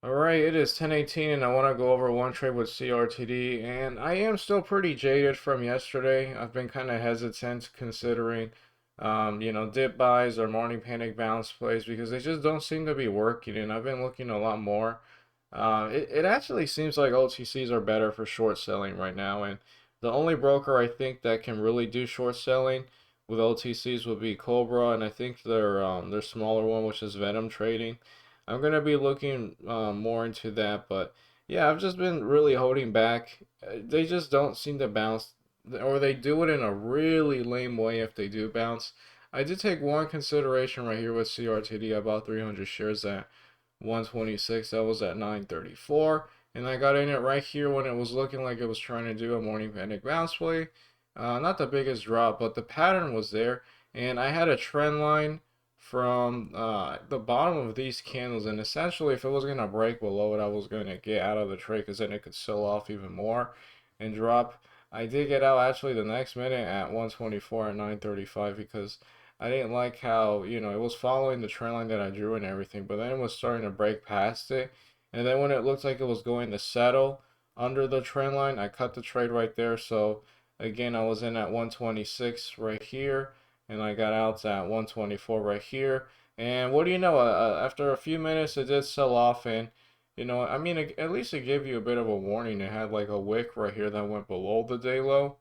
Alright, it is 10:18 and I want to go over one trade with CRTD, and I am still pretty jaded from yesterday. I've been kind of hesitant considering dip buys or morning panic bounce plays because they just don't seem to be working, and I've been looking a lot more. It actually seems like OTCs are better for short selling right now, and the only broker I think that can really do short selling with OTCs would be Cobra, and I think their smaller one, which is Venom Trading. I'm gonna be looking more into that, but yeah, I've just been really holding back. They just don't seem to bounce, or they do it in a really lame way if they do bounce. I did take one consideration right here with CRTD. I bought 300 shares at 126. That was at 934, and I got in it right here when it was looking like it was trying to do a morning panic bounce play. Not the biggest drop, but the pattern was there, and I had a trend line from the bottom of these candles, and essentially if it was going to break below it, I was going to get out of the trade because then it could sell off even more and drop. I did get out actually the next minute at 124 at 935 because I didn't like how, it was following the trend line that I drew and everything, but then it was starting to break past it. And then when it looked like it was going to settle under the trend line, I cut the trade right there. So again, I was in at 126 right here, and I got out at 124 right here. And what do you know? After a few minutes, it did sell off, and I mean, at least it gave you a bit of a warning. It had like a wick right here that went below the day low,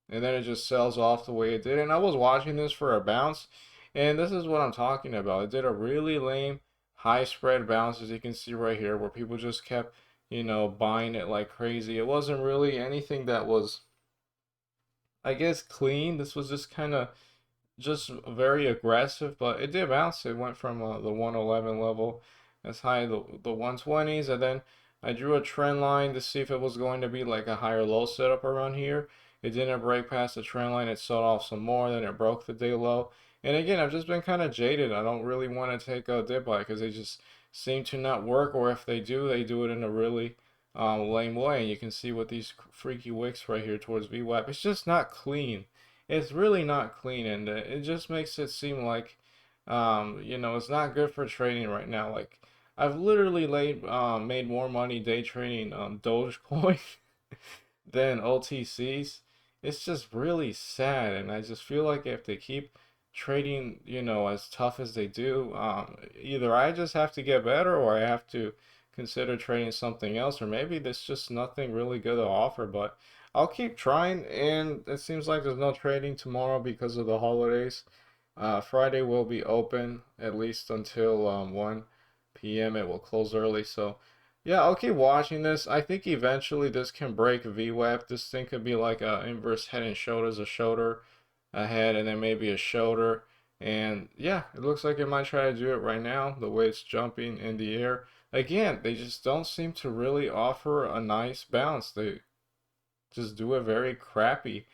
and then it just sells off the way it did. And I was watching this for a bounce, and this is what I'm talking about. It did a really lame high spread bounce, as you can see right here, where people just kept, buying it like crazy. It wasn't really anything that was, I guess, clean. This was just kind of just very aggressive, but it did bounce. It went from the 111 level as high as the 120s, and then I drew a trend line to see if it was going to be like a higher low setup around here. It didn't break past the trend line. It sold off some more, then it broke the day low. And again, I've just been kind of jaded. I don't really want to take a dip buy because they just seem to not work, or if they do it in a really lame way. And you can see with these freaky wicks right here towards VWAP, it's just not clean. It's really not clean, and it just makes it seem like, it's not good for trading right now. Like, I've literally made more money day trading Dogecoin than OTCs. It's just really sad, and I just feel like if they keep trading, as tough as they do, either I just have to get better, or I have to consider trading something else, or maybe there's just nothing really good to offer. But I'll keep trying, and it seems like there's no trading tomorrow because of the holidays. Friday will be open at least until 1 p.m. It will close early, so yeah, I'll keep watching this. I think eventually this can break VWAP. This thing could be like a inverse head and shoulders, a shoulder, a head, and then maybe a shoulder. And yeah, it looks like it might try to do it right now, the way it's jumping in the air. Again, they just don't seem to really offer a nice bounce. They just do it very crappy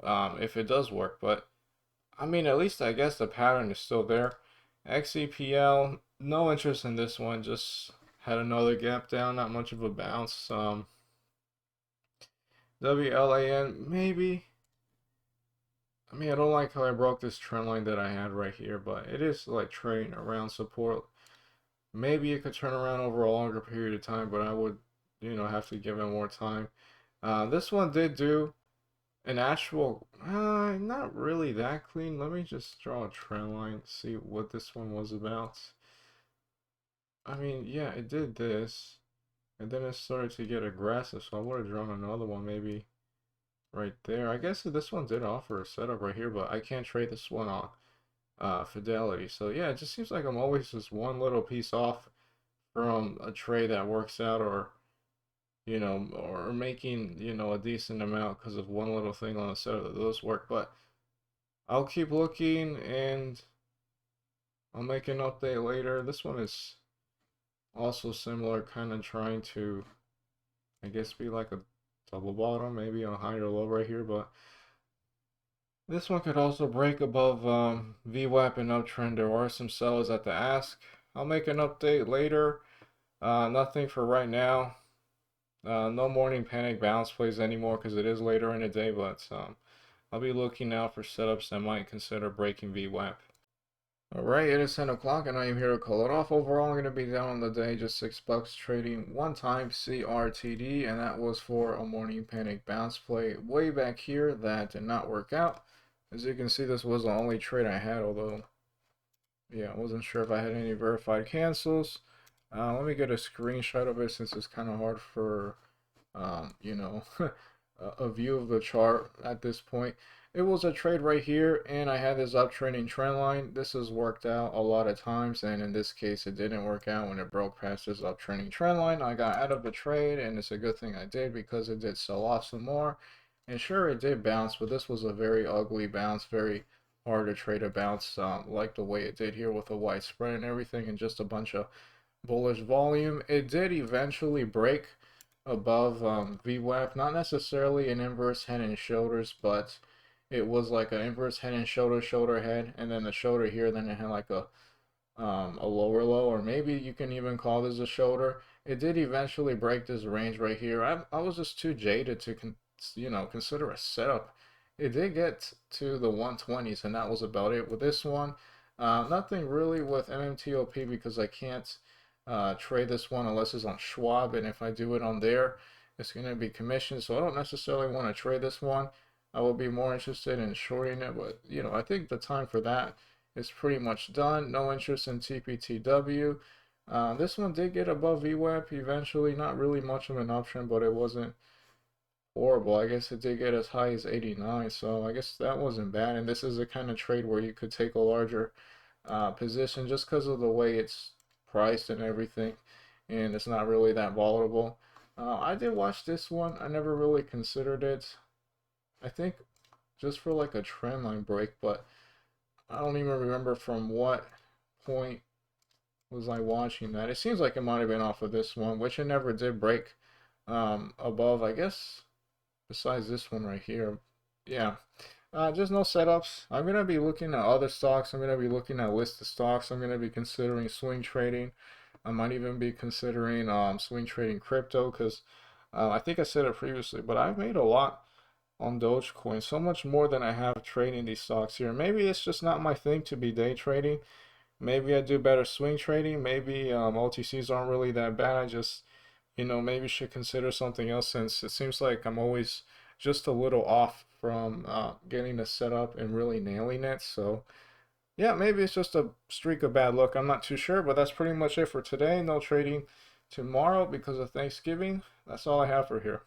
if it does work. But I mean, at least I guess the pattern is still there. XEPL, no interest in this one. Just had another gap down, not much of a bounce. WLAN, maybe. I mean, I don't like how I broke this trend line that I had right here, but it is like trading around support. Maybe it could turn around over a longer period of time, but I would, have to give it more time. This one did do an actual, not really that clean. Let me just draw a trend line, see what this one was about. I mean, yeah, it did this, and then it started to get aggressive, so I would have drawn another one maybe right there. I guess this one did offer a setup right here, but I can't trade this one on Fidelity. So yeah, it just seems like I'm always just one little piece off from a trade that works out, or making, a decent amount because of one little thing on the setup that does work. But I'll keep looking, and I'll make an update later. This one is also similar, kind of trying to, I guess, be like a double bottom, maybe a higher low right here. But this one could also break above VWAP and uptrend. There are some sellers at the ask. I'll make an update later. Nothing for right now. No morning panic bounce plays anymore because it is later in the day, but I'll be looking out for setups that might consider breaking VWAP. Alright, it is 10 o'clock and I am here to call it off. Overall, I'm going to be down on the day, just $6 trading one time CRTD, and that was for a morning panic bounce play way back here that did not work out. As you can see, this was the only trade I had, although, yeah, I wasn't sure if I had any verified cancels. Let me get a screenshot of it since it's kind of hard for you know, a view of the chart at this point. It was a trade right here, and I had this uptrending trend line. This has worked out a lot of times, and in this case, it didn't work out when it broke past this uptrending trend line. I got out of the trade, and it's a good thing I did because it did sell off some more. And sure, it did bounce, but this was a very ugly bounce, very hard to trade a bounce, like the way it did here with a white spread and everything, and just a bunch of bullish volume. It did eventually break above VWAP, not necessarily an inverse head and shoulders, but it was like an inverse head and shoulder, shoulder head, and then the shoulder here, then it had like a lower low, or maybe you can even call this a shoulder. It did eventually break this range right here. I was just too jaded to consider a setup. It did get to the 120s, and that was about it with this one. Nothing really with MMTOP because I can't trade this one unless it's on Schwab, and if I do it on there, it's going to be commission. So I don't necessarily want to trade this one. I will be more interested in shorting it, but I think the time for that is pretty much done. No interest in TPTW. This one did get above VWAP eventually. Not really much of an option, but it wasn't horrible. I guess it did get as high as 89, so I guess that wasn't bad. And this is the kind of trade where you could take a larger position just because of the way it's priced and everything, and it's not really that volatile. I did watch this one. I never really considered it. I think just for like a trend line break, but I don't even remember from what point was I watching that. It seems like it might have been off of this one, which it never did break above, I guess, besides this one right here. Yeah. Just no setups. I'm going to be looking at other stocks. I'm going to be looking at listed stocks. I'm going to be considering swing trading. I might even be considering swing trading crypto because I think I said it previously, but I've made a lot on Dogecoin, so much more than I have trading these stocks here. Maybe it's just not my thing to be day trading. Maybe I do better swing trading. Maybe OTCs aren't really that bad. I just, maybe should consider something else since it seems like I'm always just a little off from getting the setup and really nailing it. So, yeah, maybe it's just a streak of bad luck. I'm not too sure, but that's pretty much it for today. No trading tomorrow because of Thanksgiving. That's all I have for here.